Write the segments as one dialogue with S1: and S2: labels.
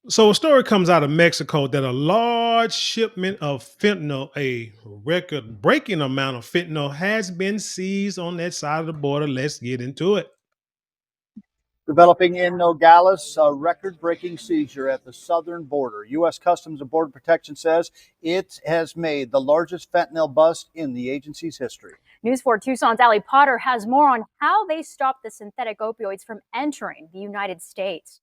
S1: So a story comes out of Mexico that a large shipment of fentanyl, a record-breaking amount of fentanyl, has been seized on that side of the border. Let's get into it.
S2: Developing in Nogales, a record breaking seizure at the southern border. U.S. Customs and Border Protection says it has made the largest fentanyl bust in the agency's history.
S3: News 4 Tucson's Allie Potter has more on how they stopped the synthetic opioids from entering the United States.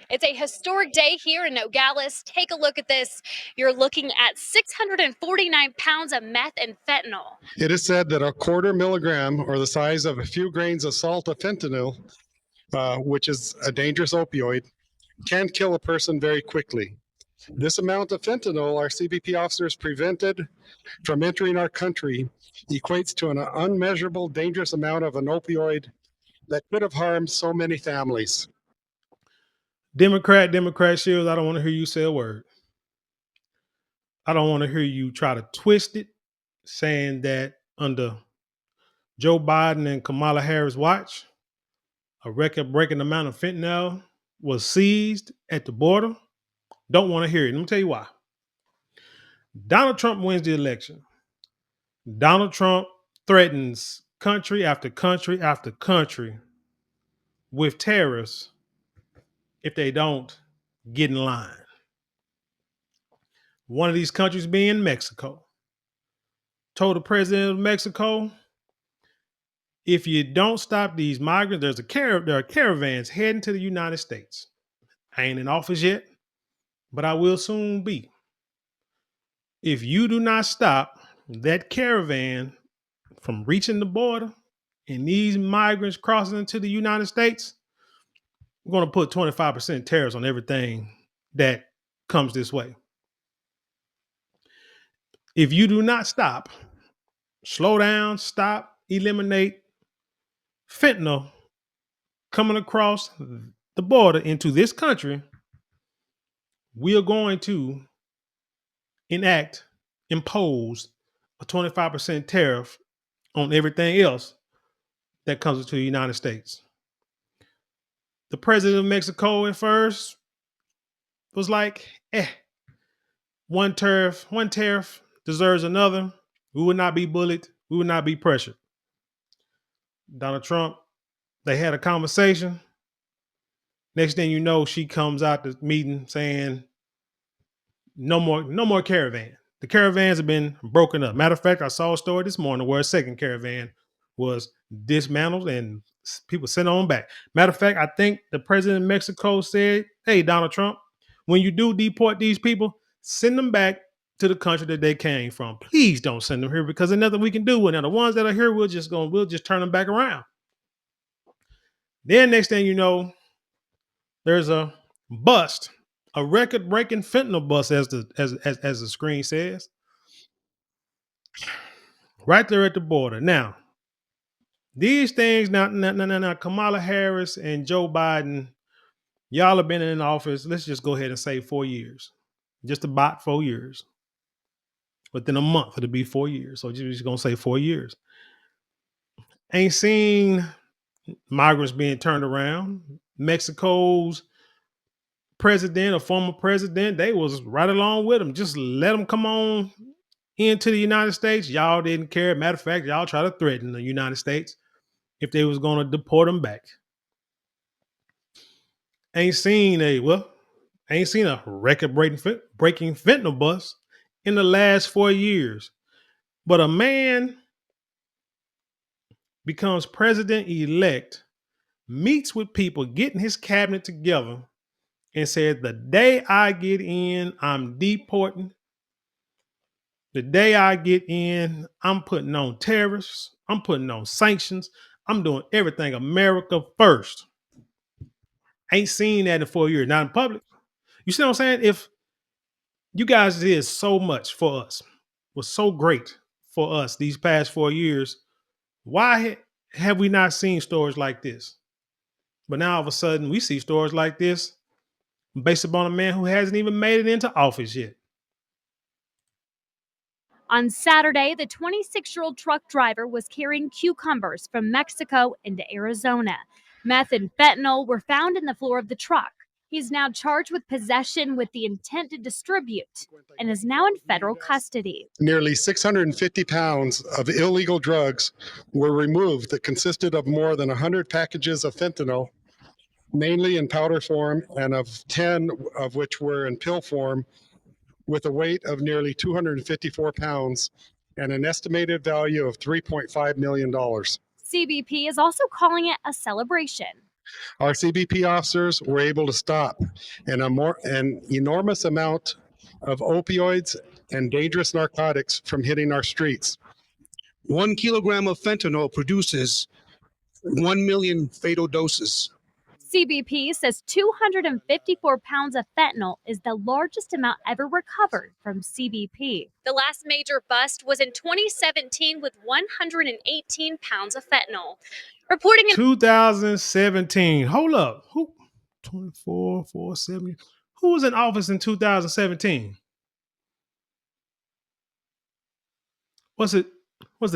S4: It's a historic day here in Nogales. Take a look at this. You're looking at 649 pounds of meth and fentanyl.
S5: It is said that a quarter milligram, or the size of a few grains of salt of fentanyl, which is a dangerous opioid, can kill a person very quickly. This amount of fentanyl our CBP officers prevented from entering our country equates to an unmeasurable, dangerous amount of an opioid that could have harmed so many families.
S1: Democrat Shields, I don't want to hear you say a word. I don't want to hear you try to twist it, saying that under Joe Biden and Kamala Harris' watch, a record-breaking amount of fentanyl was seized at the border. Don't want to hear it. Let me tell you why. Donald Trump wins the election. Donald Trump threatens country after country after country with tariffs if they don't get in line. One of these countries being Mexico. Told the president of Mexico, if you don't stop these migrants, there are caravans heading to the United States. I ain't in office yet, but I will soon be. If you do not stop that caravan from reaching the border and these migrants crossing into the United States, we're going to put 25% tariffs on everything that comes this way. If you do not stop, slow down, stop, eliminate fentanyl coming across the border into this country, we are going to impose a 25% tariff on everything else that comes into the United States. The president of Mexico at first was like, one tariff deserves another. We would not be bullied. We would not be pressured. Donald Trump, they had a conversation. Next thing you know, she comes out the meeting saying, no more caravan. The caravans have been broken up. Matter of fact, I saw a story this morning where a second caravan was dismantled and people sent on back. Matter of fact, I think the president of Mexico said, hey, Donald Trump, when you do deport these people, send them back to the country that they came from. Please don't send them here because there's nothing we can do with them. The ones that are here, we'll just turn them back around. Then next thing you know, there's a bust, a record-breaking fentanyl bust, as the screen says, right there at the border. Now, these things, now, Kamala Harris and Joe Biden, y'all have been in office. Let's just go ahead and say 4 years, just about 4 years. Within a month, it'll be 4 years. So just gonna say 4 years. Ain't seen migrants being turned around. Mexico's president or former president, they was right along with them. Just let them come on into the United States. Y'all didn't care. Matter of fact, y'all try to threaten the United States if they was going to deport them back. Ain't seen a record-breaking fentanyl bust in the last 4 years. But a man becomes president-elect, meets with people, getting his cabinet together, and said, the day I get in, I'm deporting. The day I get in, I'm putting on tariffs. I'm putting on sanctions. I'm doing everything America first. Ain't seen that in 4 years, not in public. You see what I'm saying? If you guys did so much for us, was so great for us these past 4 years, why have we not seen stories like this? But now all of a sudden we see stories like this based upon a man who hasn't even made it into office yet.
S3: On Saturday, the 26-year-old truck driver was carrying cucumbers from Mexico into Arizona. Meth and fentanyl were found in the floor of the truck. He's now charged with possession with the intent to distribute and is now in federal custody.
S5: Nearly 650 pounds of illegal drugs were removed that consisted of more than 100 packages of fentanyl, mainly in powder form, and of 10 of which were in pill form, with a weight of nearly 254 pounds and an estimated value of $3.5 million.
S3: CBP is also calling it a celebration.
S5: Our CBP officers were able to stop an enormous amount of opioids and dangerous narcotics from hitting our streets.
S6: 1 kilogram of fentanyl produces 1 million fatal doses.
S3: CBP says 254 pounds of fentanyl is the largest amount ever recovered from CBP.
S4: The last major bust was in 2017 with 118 pounds of fentanyl. Reporting in
S1: 2017. Hold up. Who? 24, 470. Who was in office in 2017? Was it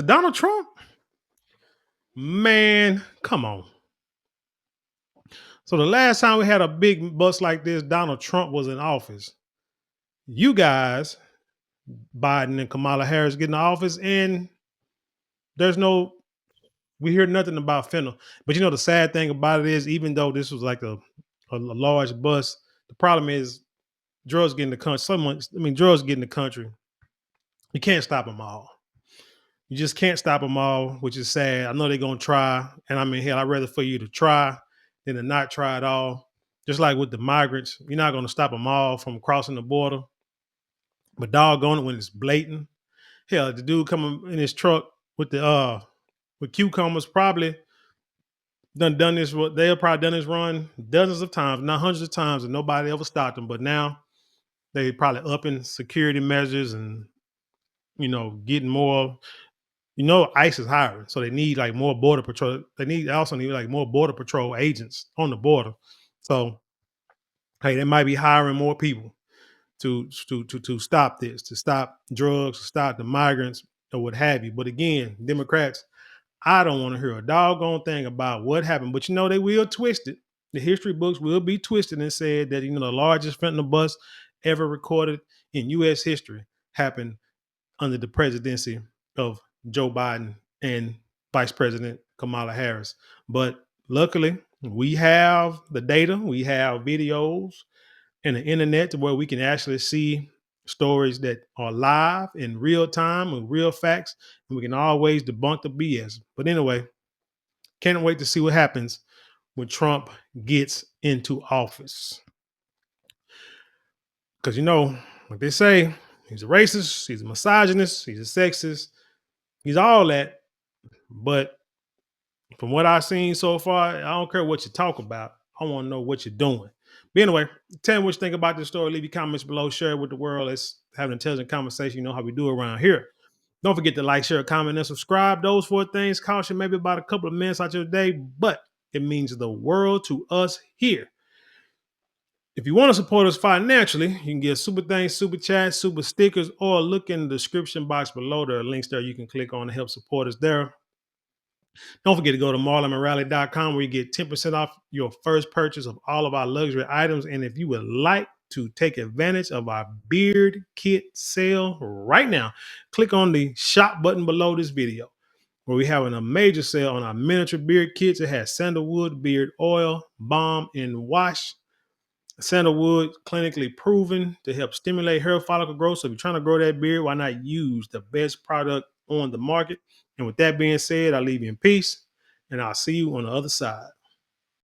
S1: Donald Trump? Man, come on. So the last time we had a big bust like this, Donald Trump was in office. You guys, Biden and Kamala Harris, get in office, and we hear nothing about fentanyl. But you know, the sad thing about it is, even though this was like a large bust, the problem is drugs get in the country. Drugs get in the country. You can't stop them all. You just can't stop them all, which is sad. I know they're going to try. And I mean, hell, I'd rather for you to try than to not try at all. Just like with the migrants, you're not going to stop them all from crossing the border. But doggone it, when it's blatant. Hell, the dude coming in his truck with with cucumbers probably done this. They have probably done this run dozens of times, not hundreds of times, and nobody ever stopped them. But now they probably upping security measures and, getting more. ICE is hiring, so they need like more border patrol. They also need like more border patrol agents on the border. So, hey, they might be hiring more people to stop this, to stop drugs, to stop the migrants, or what have you. But again, Democrats, I don't want to hear a doggone thing about what happened. But they will twist it. The history books will be twisted and said that the largest fentanyl bust ever recorded in U.S. history happened under the presidency of Joe Biden and Vice President Kamala Harris. But luckily, we have the data, we have videos and the internet to where we can actually see stories that are live in real time with real facts, and we can always debunk the BS. But anyway, can't wait to see what happens when Trump gets into office. Because like they say, he's a racist, he's a misogynist, he's a sexist, he's all that. But from what I've seen so far, I don't care what you talk about. I want to know what you're doing. But anyway, tell me what you think about this story. Leave your comments below. Share it with the world. Let's have an intelligent conversation. You know how we do around here. Don't forget to like, share, comment, and subscribe. Those 4 things cost you maybe about a couple of minutes out your day, but it means the world to us here. If you want to support us financially, you can get super thanks, super chats, super stickers, or look in the description box below. There are links there you can click on to help support us there. Don't forget to go to marlonandrally.com where you get 10% off your first purchase of all of our luxury items. And if you would like to take advantage of our beard kit sale right now, click on the shop button below this video where we have a major sale on our miniature beard kits. It has sandalwood beard oil, balm, and wash. Sandalwood, clinically proven to help stimulate hair follicle growth. So if you're trying to grow that beard, why not use the best product on the market? And with that being said, I'll leave you in peace, and I'll see you on the other side.